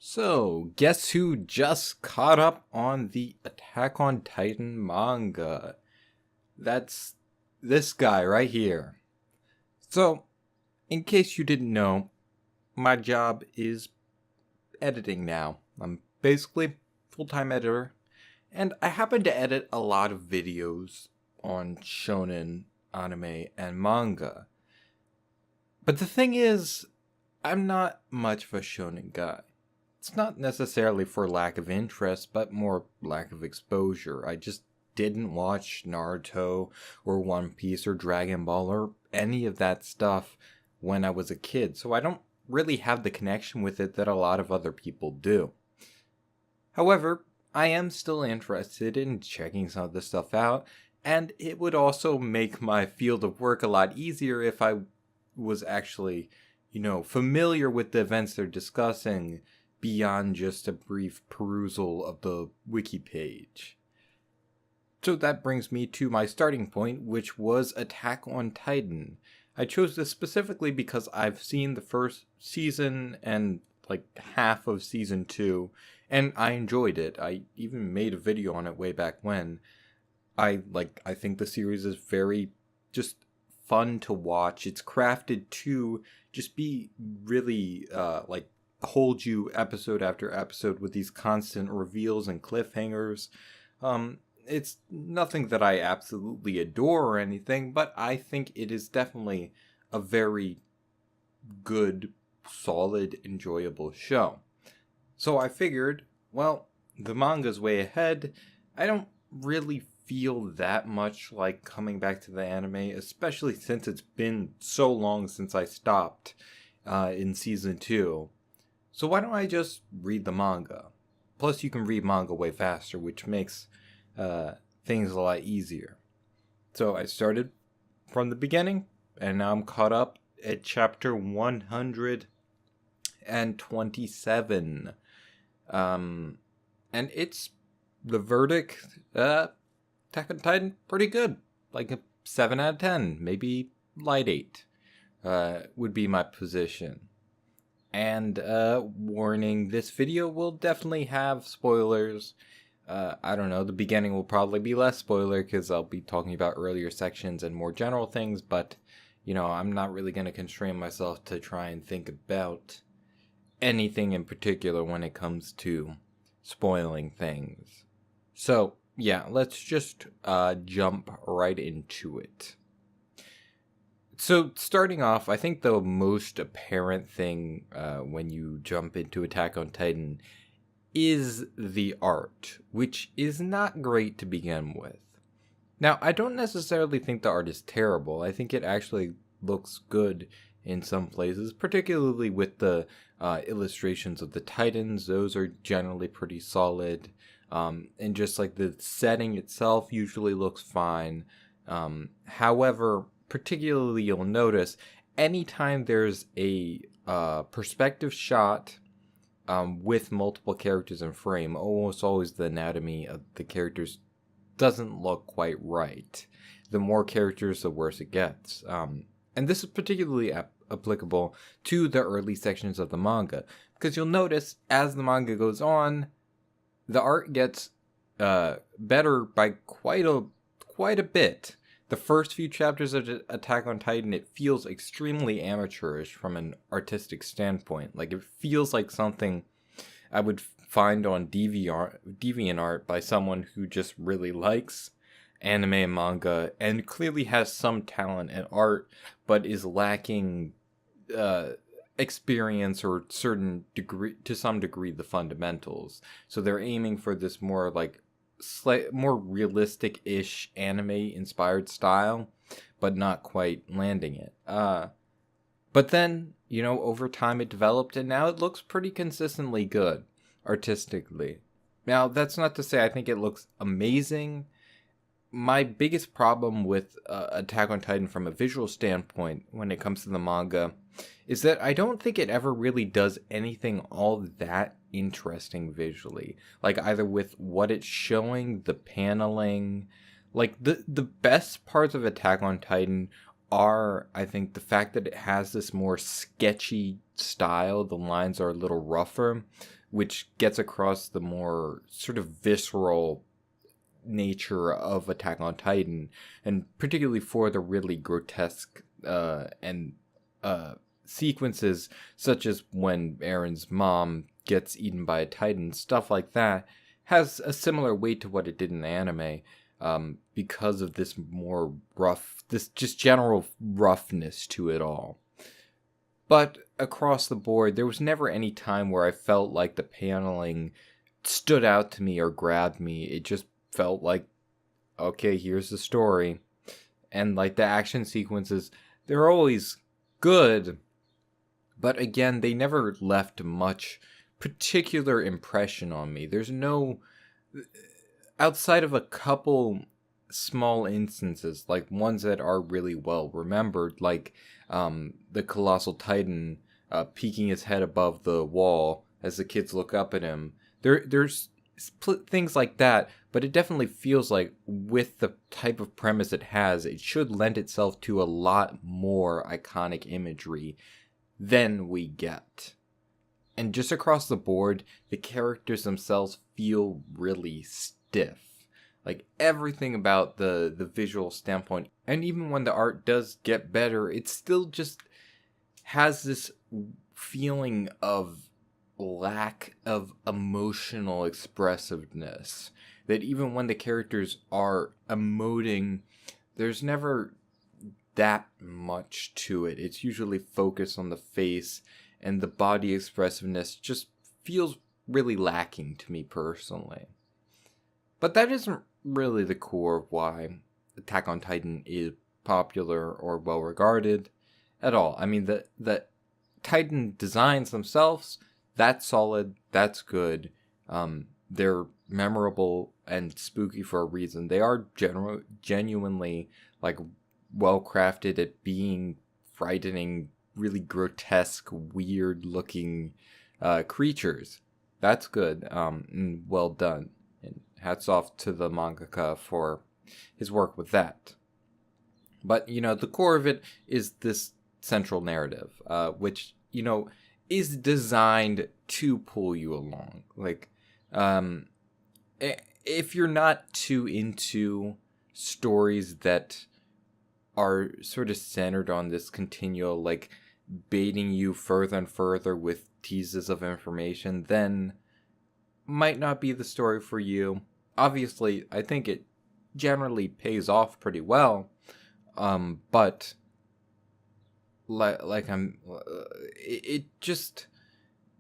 So, guess who just caught up on the Attack on Titan manga? That's this guy right here. So, in case you didn't know, my job is editing now. I'm basically full-time editor, and I happen to edit a lot of videos on shonen, anime, and manga. But the thing is, I'm not much of a shonen guy. It's not necessarily for lack of interest, but more lack of exposure. I just didn't watch Naruto or One Piece or Dragon Ball or any of that stuff when I was a kid, so I don't really have the connection with it that a lot of other people do. However, I am still interested in checking some of this stuff out, and it would also make my field of work a lot easier if I was actually, familiar with the events they're discussing beyond just a brief perusal of the wiki page. So that brings me to my starting point, which was Attack on Titan. I chose this specifically because I've seen the first season and half of season 2, and I enjoyed it. I even made a video on it way back when. I think the series is very just fun to watch. It's crafted to just be really hold you episode after episode with these constant reveals and cliffhangers. It's nothing that I absolutely adore or anything, but I think it is definitely a very good, solid, enjoyable show. So I figured, well, the manga's way ahead. I don't really feel that much like coming back to the anime, especially since it's been so long since I stopped in season 2. So why don't I just read the manga? Plus you can read manga way faster, which makes things a lot easier. So I started from the beginning, and now I'm caught up at chapter 127. And it's the verdict, Attack on Titan, pretty good. Like a 7 out of 10, maybe light 8 would be my position. And warning, this video will definitely have spoilers. I don't know, the beginning will probably be less spoiler because I'll be talking about earlier sections and more general things, but, I'm not really going to constrain myself to try and think about anything in particular when it comes to spoiling things. So, yeah, let's just jump right into it. So, starting off, I think the most apparent thing when you jump into Attack on Titan is the art, which is not great to begin with. Now, I don't necessarily think the art is terrible. I think it actually looks good in some places, particularly with the illustrations of the Titans. Those are generally pretty solid. And just the setting itself usually looks fine. However, particularly you'll notice anytime there's a perspective shot with multiple characters in frame, almost always the anatomy of the characters doesn't look quite right. The more characters, the worse it gets. And this is particularly applicable to the early sections of the manga, because you'll notice as the manga goes on, the art gets better by quite a bit. The first few chapters of Attack on Titan, it feels extremely amateurish from an artistic standpoint. It feels like something I would find on DeviantArt by someone who just really likes anime and manga and clearly has some talent in art, but is lacking experience or to some degree the fundamentals. So they're aiming for this more more realistic-ish anime-inspired style, but not quite landing it. But then, over time it developed, and now it looks pretty consistently good, artistically. Now, that's not to say I think it looks amazing. My biggest problem with Attack on Titan from a visual standpoint when it comes to the manga is that I don't think it ever really does anything all that interesting visually. Either with what it's showing, the paneling. The best parts of Attack on Titan are, I think, the fact that it has this more sketchy style. The lines are a little rougher. which gets across the more sort of visceral nature of Attack on Titan, and particularly for the really grotesque and sequences, such as when Aaron's mom gets eaten by a Titan, stuff like that, has a similar weight to what it did in the anime, because of this more rough, this just general roughness to it all. But across the board, there was never any time where I felt like the paneling stood out to me or grabbed me. It just felt like, okay, here's the story. And like the action sequences, they're always good, but again, they never left much particular impression on me. There's no, outside of a couple small instances, like ones that are really well remembered, like the Colossal Titan peeking his head above the wall as the kids look up at him. There's things like that, but it definitely feels like with the type of premise it has, it should lend itself to a lot more iconic imagery than we get. And just across the board, the characters themselves feel really stiff. Like everything about the visual standpoint, and even when the art does get better, it still just has this feeling of lack of emotional expressiveness. That even when the characters are emoting, there's never that much to it. It's usually focused on the face, and the body expressiveness just feels really lacking to me personally. But that isn't really the core of why Attack on Titan is popular or well regarded at all. I mean, the Titan designs themselves, that's solid, that's good. They're memorable and spooky for a reason. They are genuinely like well crafted at being frightening, really grotesque, weird looking creatures. That's good, and well done. And hats off to the mangaka for his work with that. But, the core of it is this central narrative, which, is designed to pull you along. Like, if you're not too into stories that are sort of centered on this continual, like, baiting you further and further with teases of information, then might not be the story for you. Obviously, I think it generally pays off pretty well, but it just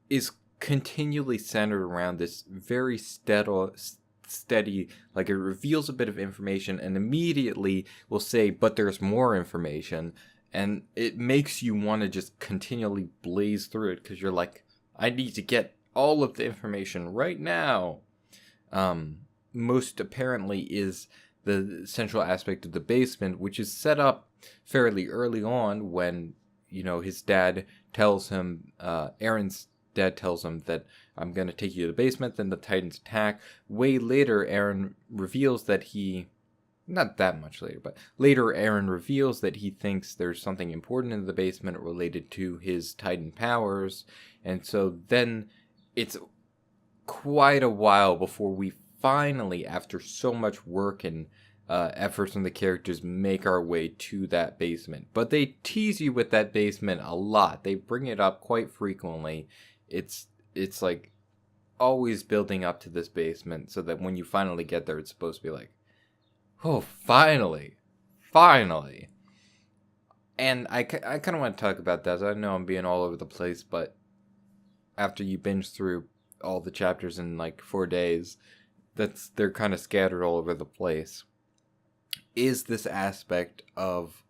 is continually centered around this very steady, like it reveals a bit of information and immediately will say, but there's more information, and it makes you want to just continually blaze through it because you're like, I need to get all of the information right now. Most apparently is the central aspect of the basement, which is set up fairly early on when, his dad tells him, Aaron's dad tells him that I'm going to take you to the basement, then the Titans attack. Way later, Aaron reveals that not that much later, but later Aaron reveals that he thinks there's something important in the basement related to his Titan powers, and so then it's quite a while before we finally, after so much work and efforts from the characters, make our way to that basement. But they tease you with that basement a lot. They bring it up quite frequently. It's like always building up to this basement so that when you finally get there, it's supposed to be like, oh, finally. And I kind of want to talk about that. I know I'm being all over the place, but after you binge through all the chapters in like 4 days, they're kind of scattered all over the place, is this aspect of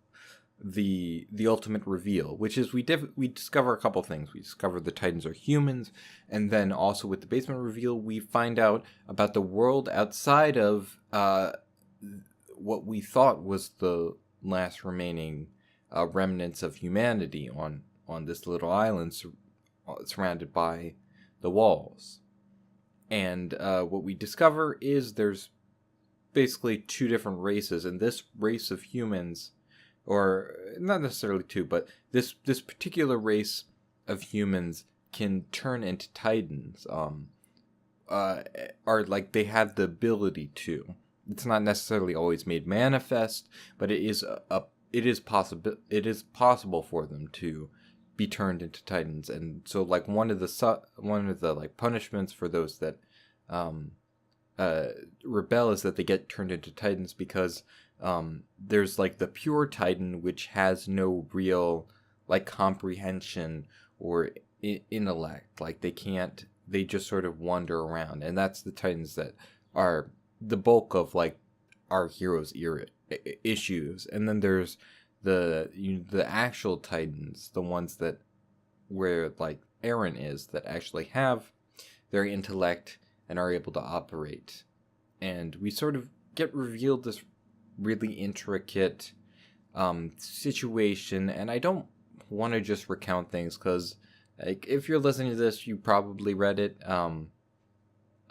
the ultimate reveal, which is we discover a couple things. We discover the Titans are humans, and then also with the basement reveal, we find out about the world outside of what we thought was the last remaining remnants of humanity on this little island surrounded by the walls. And what we discover is there's basically two different races, and this race of humans, or not necessarily two, but this particular race of humans can turn into Titans are like they have the ability to. It's not necessarily always made manifest, but it is possible for them to be turned into Titans. And so like one of the like punishments for those that rebel is that they get turned into Titans, because there's like the pure Titan, which has no real like comprehension or intellect. Like they just sort of wander around, and that's the Titans that are the bulk of like our heroes' issues. And then there's the actual Titans, the ones that where like Eren is, that actually have their intellect and are able to operate. And we sort of get revealed this really intricate situation, and I don't want to just recount things, because like if you're listening to this, you probably read it, and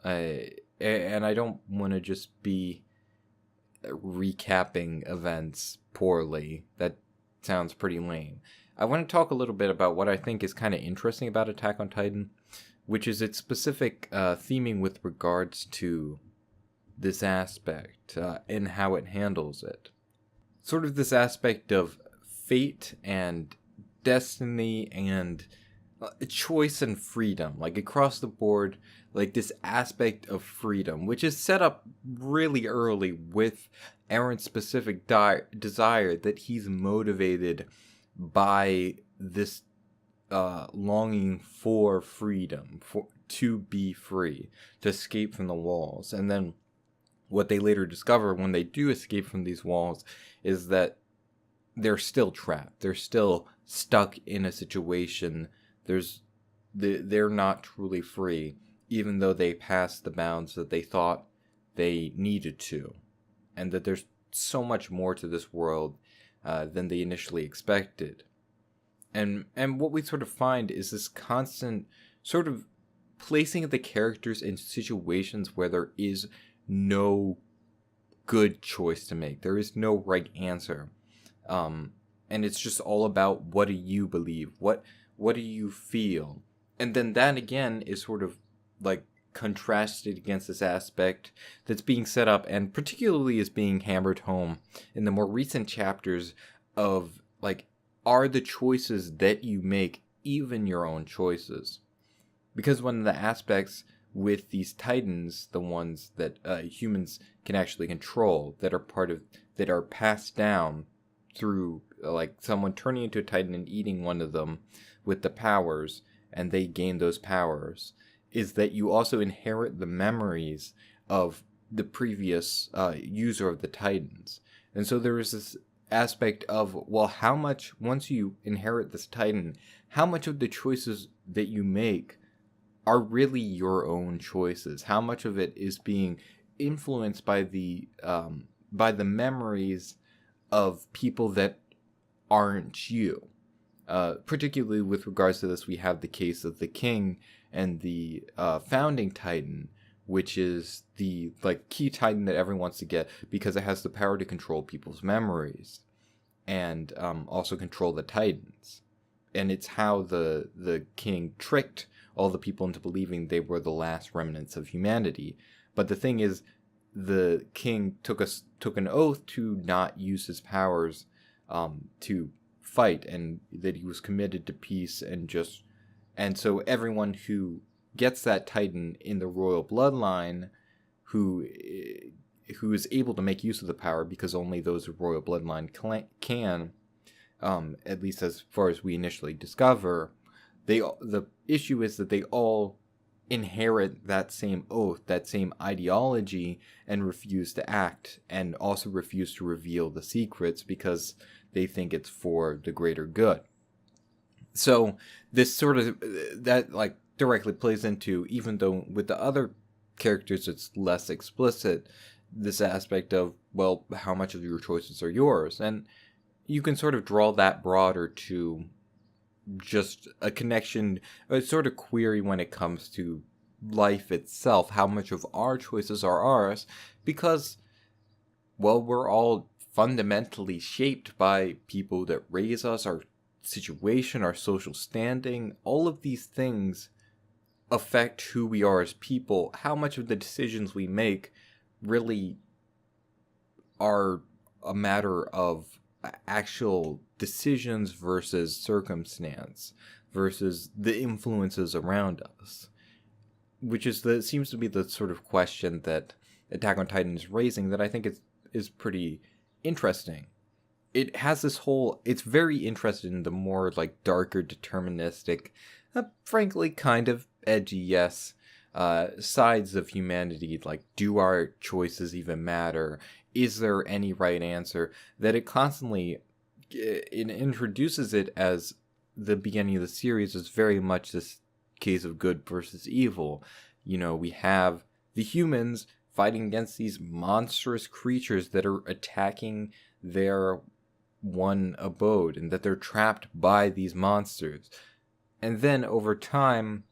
I don't want to just be recapping events poorly. That sounds pretty lame. I want to talk a little bit about what I think is kind of interesting about Attack on Titan, which is its specific theming with regards to this aspect and how it handles it. Sort of this aspect of fate and destiny and choice and freedom, like across the board, like this aspect of freedom, which is set up really early with Eren's specific desire, that he's motivated by this longing for freedom, to be free, to escape from the walls. And then what they later discover when they do escape from these walls is that they're still trapped. They're still stuck in a situation. They're not truly free, even though they passed the bounds that they thought they needed to, and that there's so much more to this world than they initially expected. And what we sort of find is this constant sort of placing the characters in situations where there is no good choice to make. There is no right answer. And it's just all about, what do you believe? What do you feel? And then that again is sort of like contrasted against this aspect that's being set up, and particularly is being hammered home in the more recent chapters of like, are the choices that you make even your own choices? Because one of the aspects with these Titans, the ones that humans can actually control, that are passed down through like someone turning into a Titan and eating one of them with the powers, and they gain those powers, is that you also inherit the memories of the previous user of the Titans. And so there is this aspect of, well, how much, once you inherit this Titan, how much of the choices that you make are really your own choices? How much of it is being influenced by the memories of people that aren't you? Particularly with regards to this, we have the case of the king and the founding Titan, which is the like key Titan that everyone wants to get because it has the power to control people's memories and also control the Titans. And it's how the king tricked all the people into believing they were the last remnants of humanity. But the thing is, the king took an oath to not use his powers to fight, and that he was committed to peace, and so everyone who gets that Titan in the royal bloodline, who is able to make use of the power, because only those of royal bloodline can, at least as far as we initially discover, the issue is that they all inherit that same oath, that same ideology, and refuse to act, and also refuse to reveal the secrets because they think it's for the greater good. So this sort of, that like directly plays into, even though with the other characters it's less explicit, this aspect of, well, how much of your choices are yours? And you can sort of draw that broader to just a connection, a sort of query when it comes to life itself, how much of our choices are ours, because, well, we're all fundamentally shaped by people that raise us, our situation, our social standing, all of these things affect who we are as people. How much of the decisions we make really are a matter of actual decisions versus circumstance versus the influences around us, which seems to be the sort of question that Attack on Titan is raising that I think is pretty interesting. It has this whole, it's very interested in the more like darker, deterministic, frankly kind of edgy, yes, sides of humanity. Like, do our choices even matter? Is there any right answer? That it constantly, it introduces it as the beginning of the series is very much this case of good versus evil. You know, we have the humans fighting against these monstrous creatures that are attacking their one abode and that they're trapped by these monsters. And then over time,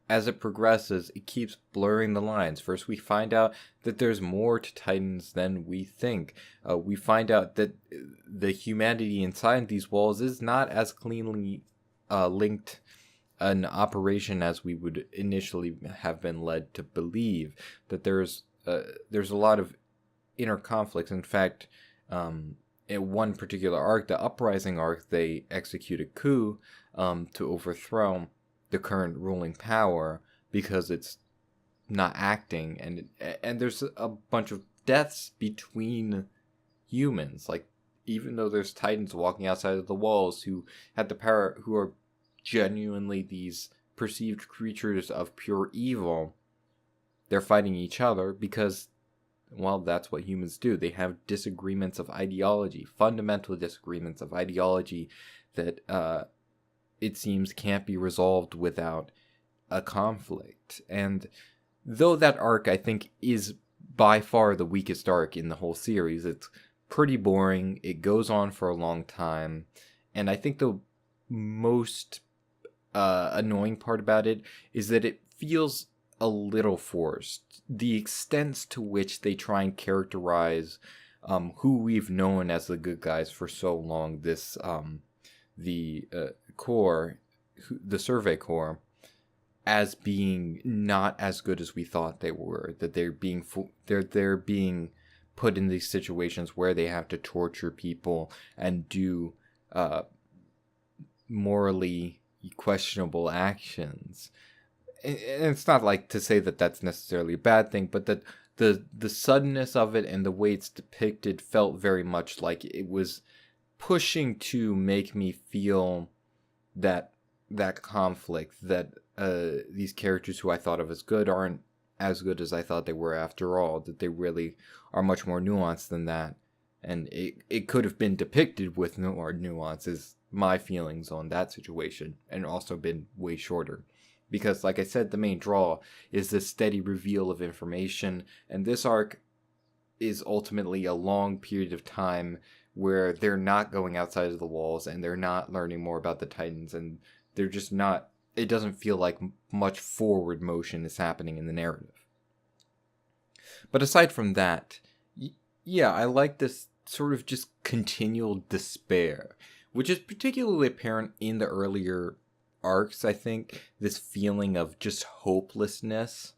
as it progresses, it keeps blurring the lines. First, we find out that there's more to Titans than we think. We find out that the humanity inside these walls is not as cleanly linked an operation as we would initially have been led to believe. That there's a lot of inner conflicts. In fact, in one particular arc, the Uprising arc, they execute a coup to overthrow the current ruling power because it's not acting, and there's a bunch of deaths between humans. Like, even though there's Titans walking outside of the walls who had the power, who are genuinely these perceived creatures of pure evil, they're fighting each other because, well, that's what humans do. They have disagreements of ideology, fundamental disagreements of ideology that it seems can't be resolved without a conflict. And though that arc, I think, is by far the weakest arc in the whole series, it's pretty boring. It goes on for a long time. And I think the most annoying part about it is that it feels a little forced. The extent to which they try and characterize who we've known as the good guys for so long, this the Corps, the Survey Corps, as being not as good as we thought they were. That they're being put in these situations where they have to torture people and do morally questionable actions. And it's not like to say that that's necessarily a bad thing, but that the suddenness of it and the way it's depicted felt very much like it was pushing to make me feel that conflict, that these characters who I thought of as good aren't as good as I thought they were after all, that they really are much more nuanced than that. And it could have been depicted with more nuance, is my feelings on that situation, and also been way shorter. Because, like I said, the main draw is this steady reveal of information, and this arc is ultimately a long period of time where they're not going outside of the walls, and they're not learning more about the Titans, and they're just not, it doesn't feel like much forward motion is happening in the narrative. But aside from that, yeah, I like this sort of just continual despair, which is particularly apparent in the earlier arcs, I think, this feeling of just hopelessness.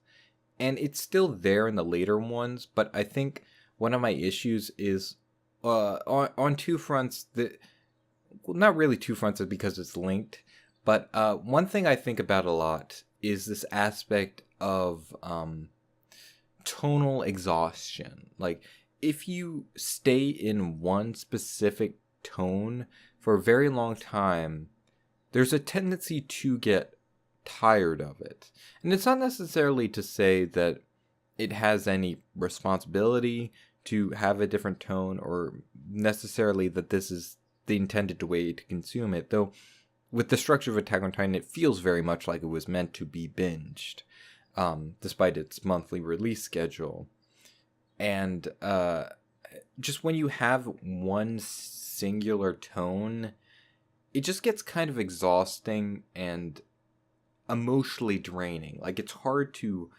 And it's still there in the later ones, but I think one of my issues is on two fronts. Not really two fronts because it's linked, but one thing I think about a lot is this aspect of tonal exhaustion. Like, if you stay in one specific tone for a very long time, there's a tendency to get tired of it. And it's not necessarily to say that it has any responsibility to have a different tone, or necessarily that this is the intended way to consume it, though with the structure of Attack on Titan, it feels very much like it was meant to be binged, despite its monthly release schedule. And just when you have one singular tone, it just gets kind of exhausting and emotionally draining. Like, it's hard to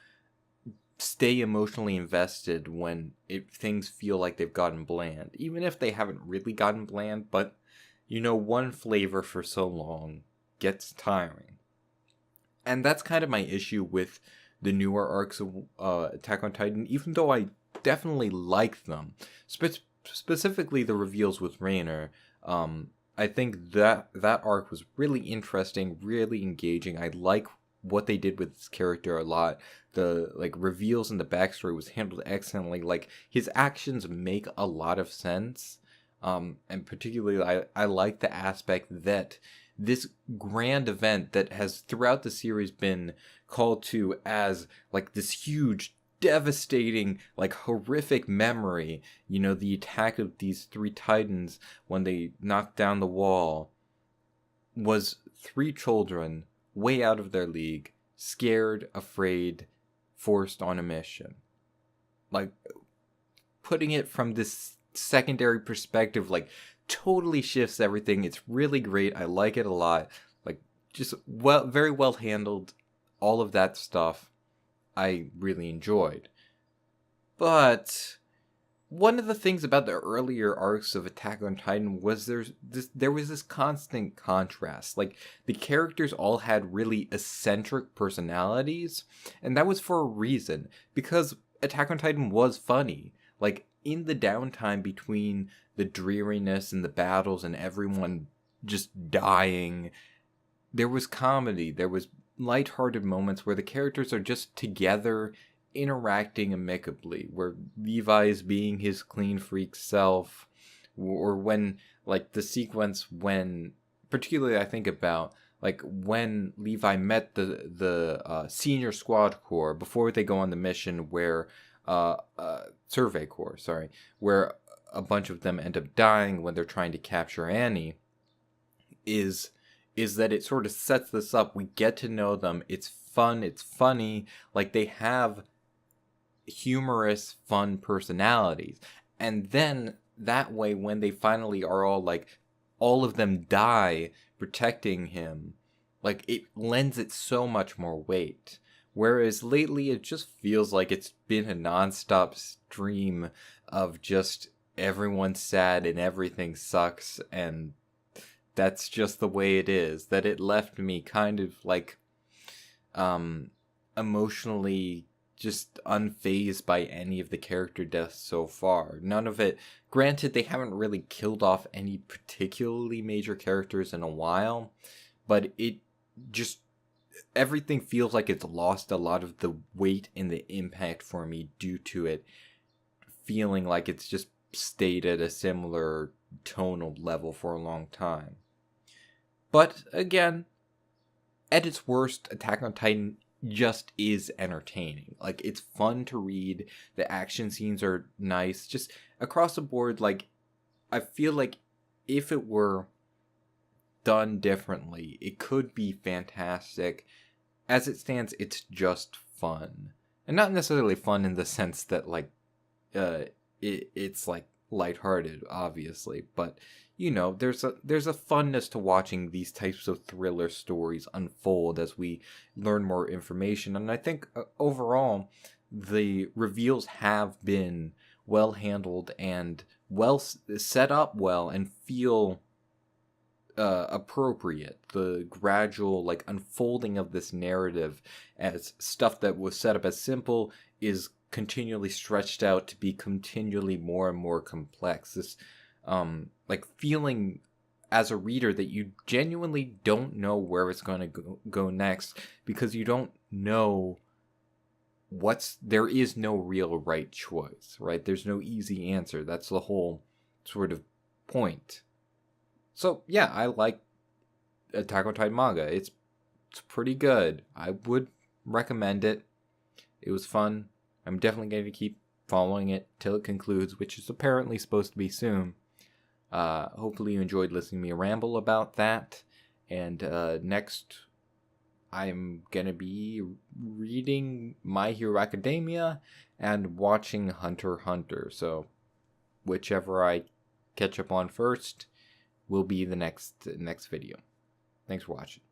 stay emotionally invested when things feel like they've gotten bland, even if they haven't really gotten bland. But one flavor for so long gets tiring. And that's kind of my issue with the newer arcs of Attack on Titan, even though I definitely like them. Specifically the reveals with Reiner. I think that arc was really interesting, really engaging. I like what they did with his character a lot. The reveals in the backstory was handled excellently. Like, his actions make a lot of sense. And particularly I like the aspect that this grand event that has throughout the series been called to as this huge, devastating, horrific memory, the attack of these 3 titans when they knocked down the wall, was 3 children way out of their league, scared, afraid, forced on a mission. Putting it from this secondary perspective totally shifts everything. It's really great. I like it a lot. Just very well handled. All of that stuff I really enjoyed. But one of the things about the earlier arcs of Attack on Titan was there was this constant contrast. The characters all had really eccentric personalities, and that was for a reason, because Attack on Titan was funny. In the downtime between the dreariness and the battles and everyone just dying, there was comedy. There was lighthearted moments where the characters are just together, interacting amicably, where Levi is being his clean freak self, or when the sequence when, particularly I think about when Levi met the senior squad corps before they go on the mission, where survey corps, where a bunch of them end up dying when they're trying to capture Annie, is that it sort of sets this up. We get to know them. It's fun. It's funny. They have humorous, fun personalities. And then that way, when they finally are all of them die protecting him, it lends it so much more weight. Whereas lately, it just feels like it's been a nonstop stream of just everyone's sad and everything sucks, and that's just the way it is. That it left me kind of emotionally just unfazed by any of the character deaths so far. None of it. Granted, they haven't really killed off any particularly major characters in a while, but it just, everything feels like it's lost a lot of the weight and the impact for me due to it feeling like it's just stayed at a similar tonal level for a long time. But again, at its worst, Attack on Titan just is entertaining. It's fun to read. The action scenes are nice. Just across the board, I feel like if it were done differently, it could be fantastic. As it stands, it's just fun. And not necessarily fun in the sense that it's lighthearted, obviously, but there's a funness to watching these types of thriller stories unfold as we learn more information. And I think overall the reveals have been well handled and well set up well and feel appropriate. The gradual unfolding of this narrative as stuff that was set up as simple is continually stretched out to be continually more and more complex. This feeling as a reader that you genuinely don't know where it's going to go next, because you don't know there is no real right choice, right? There's no easy answer. That's the whole sort of point. So yeah, I like Attack on Titan manga. It's pretty good. I would recommend it. It was fun. I'm definitely going to keep following it till it concludes, which is apparently supposed to be soon. Hopefully you enjoyed listening to me ramble about that. And next, I'm going to be reading My Hero Academia and watching Hunter x Hunter. So whichever I catch up on first will be the next video. Thanks for watching.